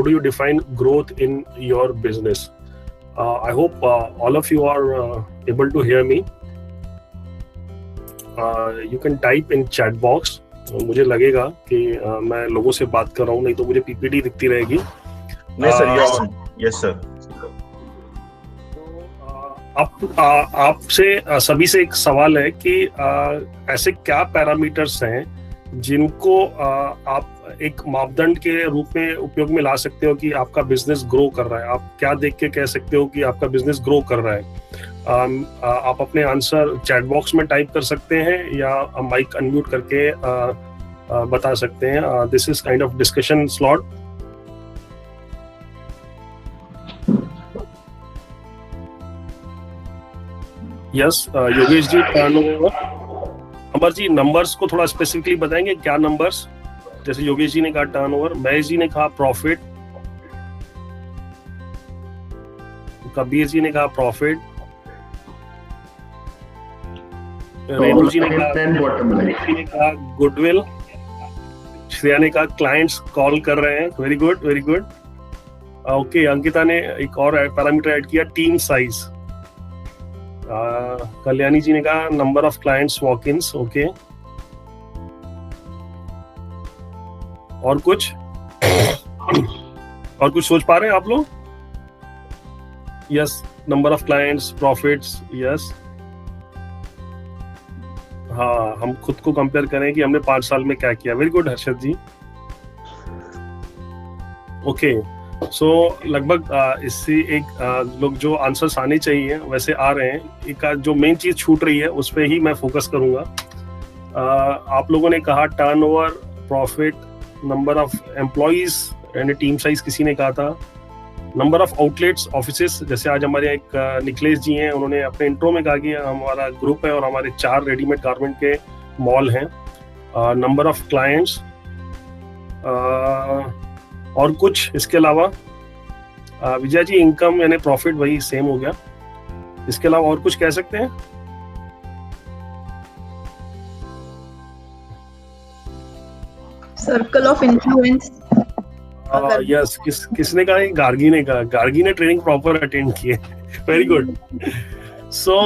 do you define growth in your business? I hope all of you are able to hear me. You can type in chat box. मुझे लगेगा कि मैं लोगों से बात कर रहा हूँ, नहीं तो मुझे पीपीटी दिखती रहेगी. नहीं सर, यस सर. आपसे सभी से एक सवाल है कि ऐसे क्या पैरामीटर्स हैं जिनको आप एक मापदंड के रूप में उपयोग में ला सकते हो कि आपका बिजनेस ग्रो कर रहा है? आप क्या देख के कह सकते हो कि आपका बिजनेस ग्रो कर रहा है? आप अपने आंसर चैट बॉक्स में टाइप कर सकते हैं या माइक अनम्यूट करके बता सकते हैं. This is kind of discussion slot. Yes Yogesh ji, Amar ji numbers को थोड़ा स्पेसिफिकली बताएंगे, क्या नंबर्स? जैसे योगेश जी ने कहा टर्नओवर, महेश जी ने कहा प्रॉफिट, कबीर जी ने कहा प्रॉफिट, रेणु जी ने कहा गुडविल, श्रेया ने कहा क्लाइंट्स कॉल कर रहे हैं. Very good, very good. Okay, Ankita ने एक और पैरामीटर ऐड किया, टीम साइज. कल्याणी जी ने कहा नंबर ऑफ क्लाइंट्स वॉक-इन्स. ओके, और कुछ सोच पा रहे हैं आप लोग? Yes, number of clients, profits. Yes, हाँ, हम खुद को कंपेयर करें कि हमने 5 साल में क्या किया. वेरी गुड हर्षद जी. ओके, सो लगभग इससे एक लोग जो आंसर्स आने चाहिए वैसे आ रहे हैं. एक जो मेन चीज छूट रही है उस पे ही मैं फोकस करूंगा. आप लोगों ने कहा turnover, profit, number of employees यानी टीम साइज किसी ने कहा था, नंबर ऑफ आउटलेट्स, ऑफिसेस. जैसे आज हमारे एक निखिलेश जी हैं, उन्होंने अपने इंट्रो में कहा कि हमारा ग्रुप है और हमारे 4 रेडीमेड गारमेंट के मॉल हैं. नंबर ऑफ क्लाइंट्स और कुछ इसके अलावा. विजय जी इनकम यानी प्रॉफिट वही सेम हो गया. इसके अलावा और कुछ कह सकते हैं? Circle of influence. यस, किसने कहा? गार्गी ने कहा. गार्गी ने ट्रेनिंग प्रॉपर अटेंड की है. Very good. So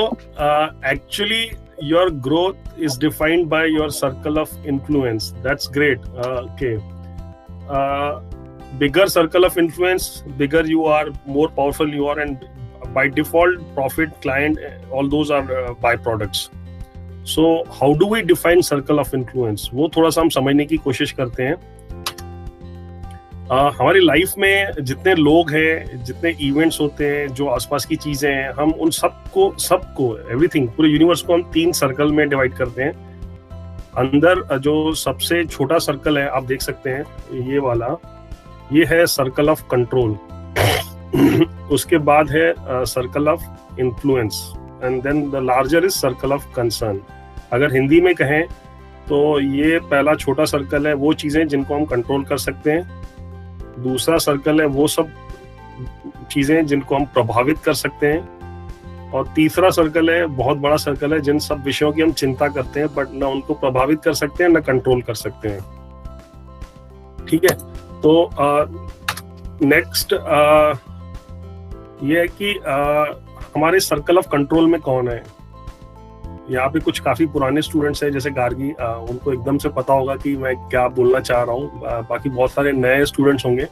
actually your growth is defined by your circle of influence. That's great. Okay, bigger circle of influence, bigger you are, more powerful you are, and by default profit, client, all those are byproducts. So how do we define circle of influence? वो थोड़ा सा हम समझने की कोशिश करते हैं. हमारी लाइफ में जितने लोग हैं, जितने इवेंट्स होते हैं, जो आसपास की चीजें हैं, हम उन सबको एवरीथिंग, पूरे यूनिवर्स को हम 3 सर्कल में डिवाइड करते हैं. अंदर जो सबसे छोटा सर्कल है आप देख सकते हैं, ये वाला, ये है सर्कल ऑफ कंट्रोल. उसके बाद है circle of influence, and then the larger is circle of concern. अगर हिंदी में कहें तो ये पहला छोटा सर्कल है वो चीजें जिनको हम कंट्रोल कर सकते हैं. दूसरा सर्कल है वो सब चीजें जिनको हम प्रभावित कर सकते हैं. और तीसरा सर्कल है, बहुत बड़ा सर्कल है, जिन सब विषयों की हम चिंता करते हैं बट ना उनको प्रभावित कर सकते हैं ना कंट्रोल कर सकते हैं. ठीक है, तो नेक्स्ट ये है कि हमारे सर्कल ऑफ कंट्रोल में कौन है. यहाँ पे कुछ काफी पुराने स्टूडेंट्स हैं जैसे गार्गी, उनको एकदम से पता होगा कि मैं क्या बोलना चाह रहा हूँ. बाकी बहुत सारे नए स्टूडेंट्स होंगे,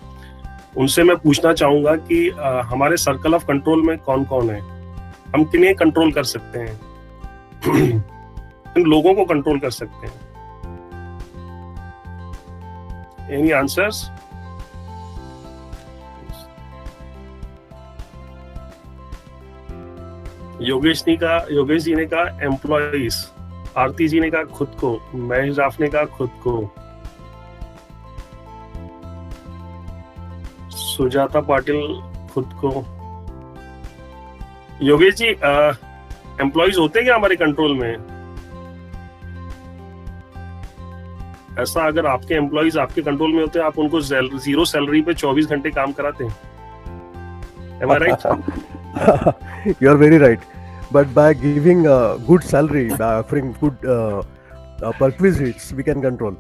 उनसे मैं पूछना चाहूंगा कि हमारे सर्कल ऑफ कंट्रोल में कौन कौन है, हम किन्हें कंट्रोल कर सकते हैं, किन लोगों को कंट्रोल कर सकते हैं. Any answers? योगेश जी ने कहा एम्प्लॉइज, आरती जी ने कहा खुद को, महेश राफ ने कहा खुद को, सुजाता पाटिल खुद को. योगेश जी, एम्प्लॉइज होते हैं क्या हमारे कंट्रोल में? ऐसा अगर आपके एम्प्लॉइज आपके कंट्रोल में होते हैं, आप उनको 0 सैलरी पे 24 घंटे काम कराते हैं? Am I right? You are very right. But by giving good salary, by offering good perquisites, we can control.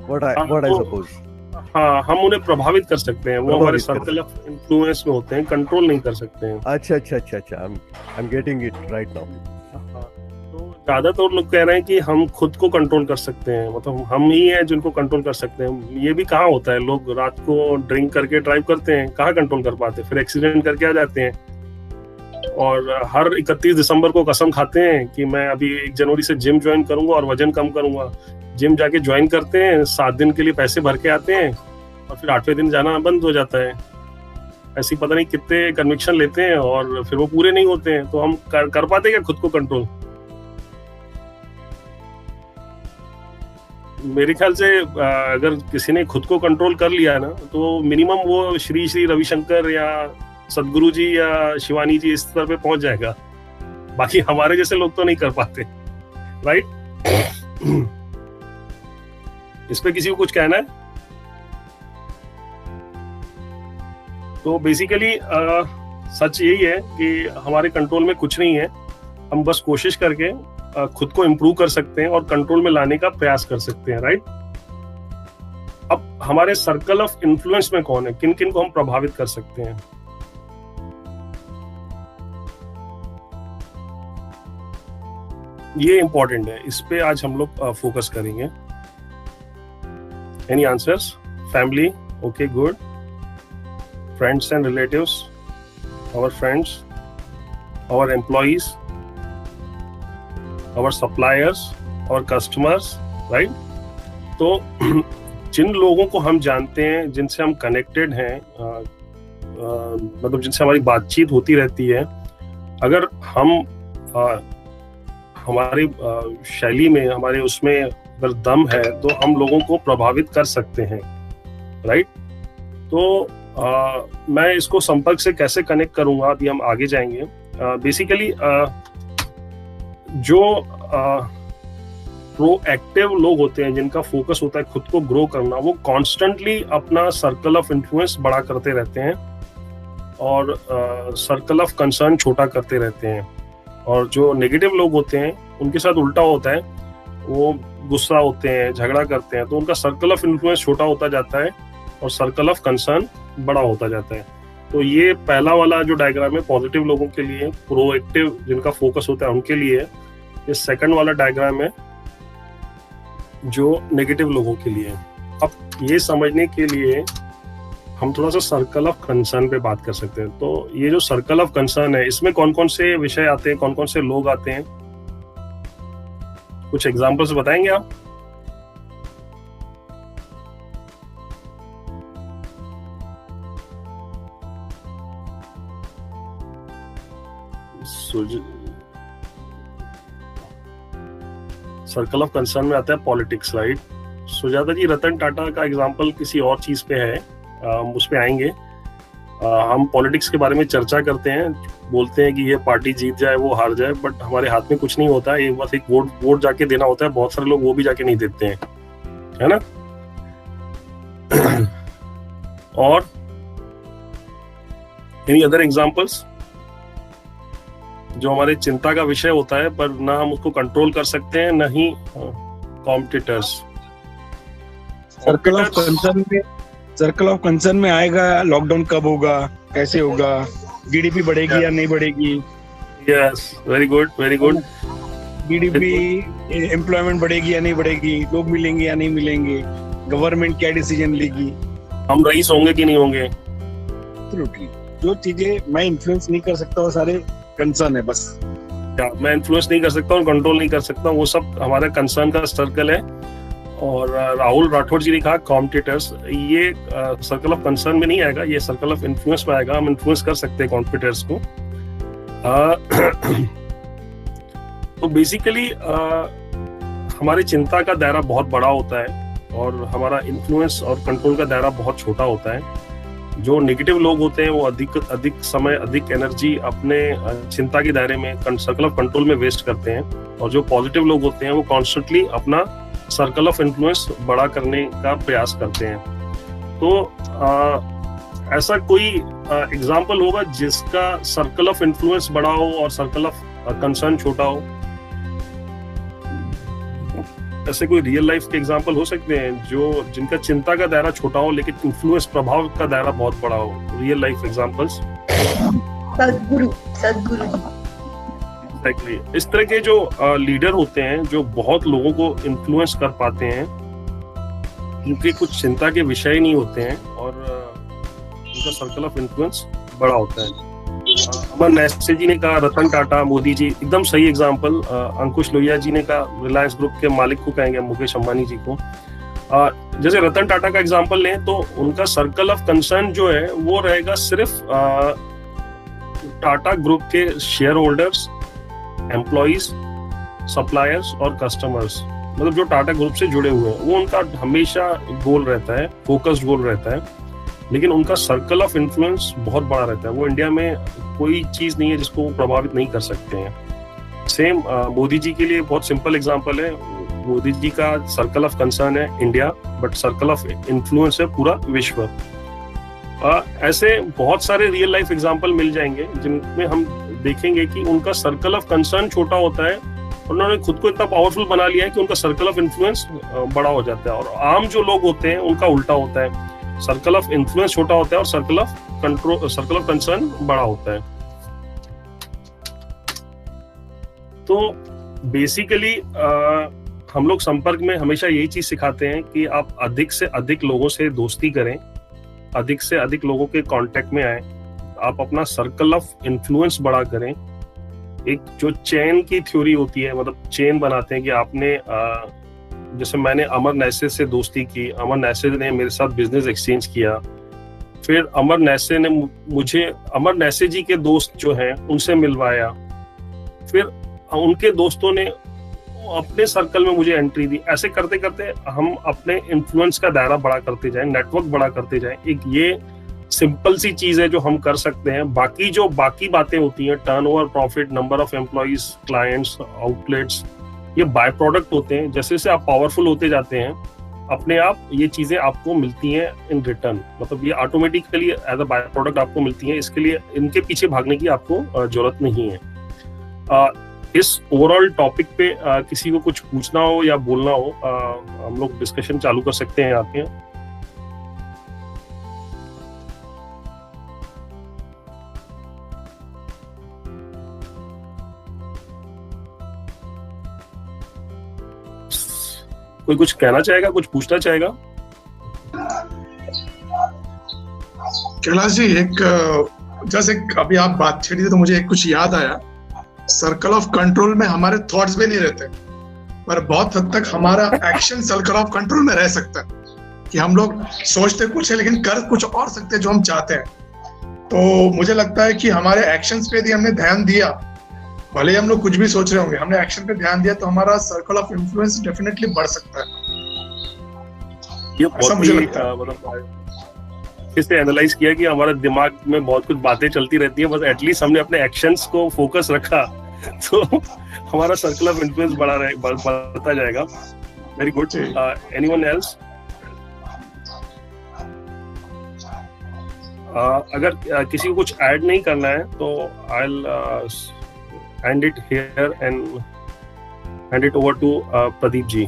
What I suppose. हाँ, हम उन्हें प्रभावित कर सकते हैं, वो हमारे प्रभावित कर सर्कल ऑफ इन्फ्लुएंस में होते हैं, कंट्रोल नहीं कर सकते हैं। अच्छा अच्छा अच्छा अच्छा, I am getting it right now. हाँ, तो ज्यादातर लोग कह रहे हैं कि हम खुद को कंट्रोल कर सकते हैं, मतलब हम ही हैं जिनको कंट्रोल कर सकते हैं। ये भी कहाँ होता है, लोग रात को ड्रिंक करके ड्राइव करते हैं, कहाँ कंट्रोल कर पाते, फिर एक्सीडेंट करके आ जाते हैं। और हर 31 दिसंबर को कसम खाते हैं कि मैं अभी 1 जनवरी से जिम ज्वाइन करूंगा और वजन कम करूंगा। जिम जाके ज्वाइन करते हैं, 7 दिन के लिए पैसे भर के आते हैं और फिर 8वें दिन जाना बंद हो जाता है। ऐसी पता नहीं कितने कन्विक्शन लेते हैं और फिर वो पूरे नहीं होते हैं। तो हम कर पाते क्या खुद को कंट्रोल? मेरे ख्याल से अगर किसी ने खुद को कंट्रोल कर लिया ना, तो मिनिमम वो श्री श्री रविशंकर या सदगुरु जी या शिवानी जी इस स्तर पे पहुंच जाएगा। बाकी हमारे जैसे लोग तो नहीं कर पाते, राइट? इस पे किसी को कुछ कहना है? तो बेसिकली सच यही है कि हमारे कंट्रोल में कुछ नहीं है। हम बस कोशिश करके खुद को इम्प्रूव कर सकते हैं और कंट्रोल में लाने का प्रयास कर सकते हैं, राइट? अब हमारे सर्कल ऑफ इन्फ्लुएंस में कौन है, किन किन को हम प्रभावित कर सकते हैं? ये इंपॉर्टेंट है, इस पे आज हम लोग फोकस करेंगे। Any answers? Family, okay, good. Friends and relatives, our friends, our employees, our suppliers, our customers, right? तो जिन लोगों को हम जानते हैं, जिनसे हम कनेक्टेड हैं, मतलब जिनसे हमारी बातचीत होती रहती है, अगर हम हमारी शैली में, हमारे उसमें अगर दम है तो हम लोगों को प्रभावित कर सकते हैं, राइट? तो मैं इसको संपर्क से कैसे कनेक्ट करूंगा, अभी हम आगे जाएंगे। बेसिकली जो प्रोएक्टिव लोग होते हैं, जिनका फोकस होता है खुद को ग्रो करना, वो कॉन्स्टेंटली अपना सर्कल ऑफ इन्फ्लुएंस बड़ा करते रहते हैं और सर्कल ऑफ कंसर्न छोटा करते रहते हैं। और जो नेगेटिव लोग होते हैं उनके साथ उल्टा होता है, वो गुस्सा होते हैं, झगड़ा करते हैं, तो उनका सर्कल ऑफ इन्फ्लुएंस छोटा होता जाता है और सर्कल ऑफ कंसर्न बड़ा होता जाता है। तो ये पहला वाला जो डायग्राम है पॉजिटिव लोगों के लिए, प्रोएक्टिव जिनका फोकस होता है उनके लिए। ये सेकंड वाला डायग्राम है जो नेगेटिव लोगों के लिए। अब ये समझने के लिए हम थोड़ा सा सर्कल ऑफ कंसर्न पे बात कर सकते हैं। तो ये जो सर्कल ऑफ कंसर्न है, इसमें कौन कौन से विषय आते हैं, कौन कौन से लोग आते हैं? कुछ एग्जांपल्स बताएंगे आप? सर्कल ऑफ कंसर्न में आता है पॉलिटिक्स, राइट? सुजाता जी, रतन टाटा का एग्जांपल किसी और चीज पे है, हम उस पे आएंगे। हम पॉलिटिक्स के बारे में चर्चा करते हैं, बोलते हैं कि ये पार्टी जीत जाए, वो हार जाए, बट हमारे हाथ में कुछ नहीं होता है। ये बस एक वोट जाके देना होता है। बहुत सारे लोग वो भी जाके नहीं देते हैं, है ना? और एनी अदर एग्जांपल्स जो हमारे चिंता का विषय होता है, पर ना हम उसको कंट्रोल कर सकते हैं, ना ही कॉम्पिटिटर्स। सर्कल ऑफ कंसर्न में आएगा लॉकडाउन कब होगा, कैसे होगा, जीडीपी बढ़ेगी या नहीं बढ़ेगी। Yes, very good, very good. GDP, employment बढ़ेगी या नहीं बढ़ेगी, लोग मिलेंगे या नहीं मिलेंगे, गवर्नमेंट क्या डिसीजन लेगी, हम रईस होंगे कि नहीं होंगे। एब्सोल्युटली। जो चीजें मैं इन्फ्लुएंस नहीं कर सकता वो सारे कंसर्न है बस। मैं इन्फ्लुएंस नहीं कर सकता हूँ, कंट्रोल नहीं कर सकता हूँ, वो सब हमारा कंसर्न का सर्कल है। और राहुल राठौड़ जी ने कहा कॉम्पिटिटर्स, ये सर्कल ऑफ कंसर्न में नहीं आएगा, ये सर्कल ऑफ इन्फ्लुएंस में आएगा। हम इन्फ्लुएंस कर सकते हैं कॉम्पिटिटर्स को। तो बेसिकली हमारी चिंता का दायरा बहुत बड़ा होता है और हमारा इन्फ्लुएंस और कंट्रोल का दायरा बहुत छोटा होता है। जो नेगेटिव लोग होते हैं वो अधिक समय, अधिक एनर्जी अपने चिंता के दायरे में, सर्कल ऑफ कंट्रोल में वेस्ट करते हैं। और जो पॉजिटिव लोग होते हैं वो कॉन्स्टेंटली अपना सर्कल ऑफ इन्फ्लुएंस बड़ा करने का प्रयास करते हैं। तो ऐसा कोई एग्जाम्पल होगा जिसका सर्कल ऑफ इन्फ्लुएंस बड़ा हो और सर्कल ऑफ कंसर्न छोटा हो? ऐसे कोई रियल लाइफ के एग्जांपल हो सकते हैं जो जिनका चिंता का दायरा छोटा हो लेकिन इन्फ्लुएंस प्रभाव का दायरा बहुत बड़ा हो? Real life examples? सदगुरु जी। Exactly. इस तरह के जो लीडर होते हैं जो बहुत लोगों को इन्फ्लुएंस कर पाते हैं, उनके कुछ चिंता के विषय नहीं होते हैं और उनका सर्कल ऑफ इन्फ्लुएंस बड़ा होता है। अमर नैसे जी ने कहा, रतन टाटा, मोदी जी, एकदम सही एग्जांपल। अंकुश लोहिया जी ने कहा, रिलायंस ग्रुप के मालिक को कहेंगे, मुकेश अंबानी जी को। जैसे रतन टाटा का एग्जांपल लें तो उनका सर्कल ऑफ कंसर्न जो है वो रहेगा सिर्फ टाटा ग्रुप के शेयर होल्डर्स, एम्प्लॉइज, सप्लायर्स और कस्टमर्स, मतलब जो टाटा ग्रुप से जुड़े हुए हैं, वो उनका हमेशा गोल रहता है, फोकस्ड गोल रहता है। लेकिन उनका सर्कल ऑफ इन्फ्लुएंस बहुत बड़ा रहता है। वो इंडिया में कोई चीज नहीं है जिसको वो प्रभावित नहीं कर सकते हैं। सेम मोदी जी के लिए बहुत सिंपल एग्जांपल है। मोदी जी का सर्कल ऑफ कंसर्न है India, but circle of influence है पूरा विश्व। ऐसे बहुत सारे रियल लाइफ एग्जांपल मिल जाएंगे जिनमें हम देखेंगे कि उनका सर्कल ऑफ कंसर्न छोटा होता है, उन्होंने खुद को इतना पावरफुल बना लिया है कि उनका सर्कल ऑफ इन्फ्लुएंस बड़ा हो जाता है। और आम जो लोग होते हैं उनका उल्टा होता है, सर्कल ऑफ इन्फ्लुएंस छोटा होता है और सर्कल ऑफ कंसर्न बड़ा होता है। तो बेसिकली हम लोग संपर्क में हमेशा यही चीज सिखाते हैं कि आप अधिक से अधिक लोगों से दोस्ती करें, अधिक से अधिक लोगों के कांटेक्ट में आए, आप अपना सर्कल ऑफ इन्फ्लुएंस बड़ा करें। एक जो चेन की थ्योरी होती है, मतलब चेन बनाते हैं कि आपने जैसे मैंने अमर नैसे से दोस्ती की, अमर नैसे ने मेरे साथ बिजनेस एक्सचेंज किया, फिर अमर नैसे ने मुझे अमर नैसे जी के दोस्त जो हैं उनसे मिलवाया, फिर उनके दोस्तों ने अपने सर्कल में मुझे एंट्री दी। ऐसे करते करते हम अपने इन्फ्लुएंस का दायरा बड़ा करते जाएं, नेटवर्क बड़ा करते जाएं। एक ये सिंपल सी चीज है जो हम कर सकते हैं। बाकी जो बाकी बातें होती हैं, turnover, profit, number of employees, clients, outlets, ये बाय प्रोडक्ट होते हैं। जैसे जैसे आप पावरफुल होते जाते हैं अपने आप ये चीजें आपको मिलती हैं इन रिटर्न, मतलब ये automatically as a by product आपको मिलती हैं। इसके लिए इनके पीछे भागने की आपको जरूरत नहीं है। इस ओवरऑल टॉपिक पे किसी को कुछ पूछना हो या बोलना हो, हम लोग डिस्कशन चालू कर सकते हैं आपके। कोई कुछ कहना चाहेगा, कुछ पूछना चाहेगा? कैलाश जी, एक जैसे अभी आप बात छेड़ी थी तो मुझे एक कुछ याद आया। सर्कल ऑफ कंट्रोल में हमारे थॉट्स भी नहीं रहते, पर बहुत हद तक हमारा एक्शन सर्कल ऑफ कंट्रोल में रह सकता है कि हम लोग सोचते कुछ है लेकिन कर कुछ और सकते हैं जो हम चाहते हैं। तो मुझे लगता है कि हमारे एक्शंस पे यदि हमने ध्यान दिया, भले ही हम लोग कुछ भी सोच रहे होंगे, हमने एक्शन पे ध्यान दिया तो हमारा सर्कल ऑफ इन्फ्लुएंस डेफिनेटली बढ़ सकता है। ये बहुत मुझे लगता है, मतलब इससे एनालाइज किया कि हमारे दिमाग में बहुत कुछ बातें चलती रहती है, बस एटलीस्ट हमने अपने एक्शंस को फोकस रखा तो हमारा सर्कल ऑफ इन्फ्लुएंस बढ़ता जाएगा। Very good. Anyone else? अगर किसी को कुछ ऐड नहीं करना है तो I will end it here and hand it over to Pradeep ji.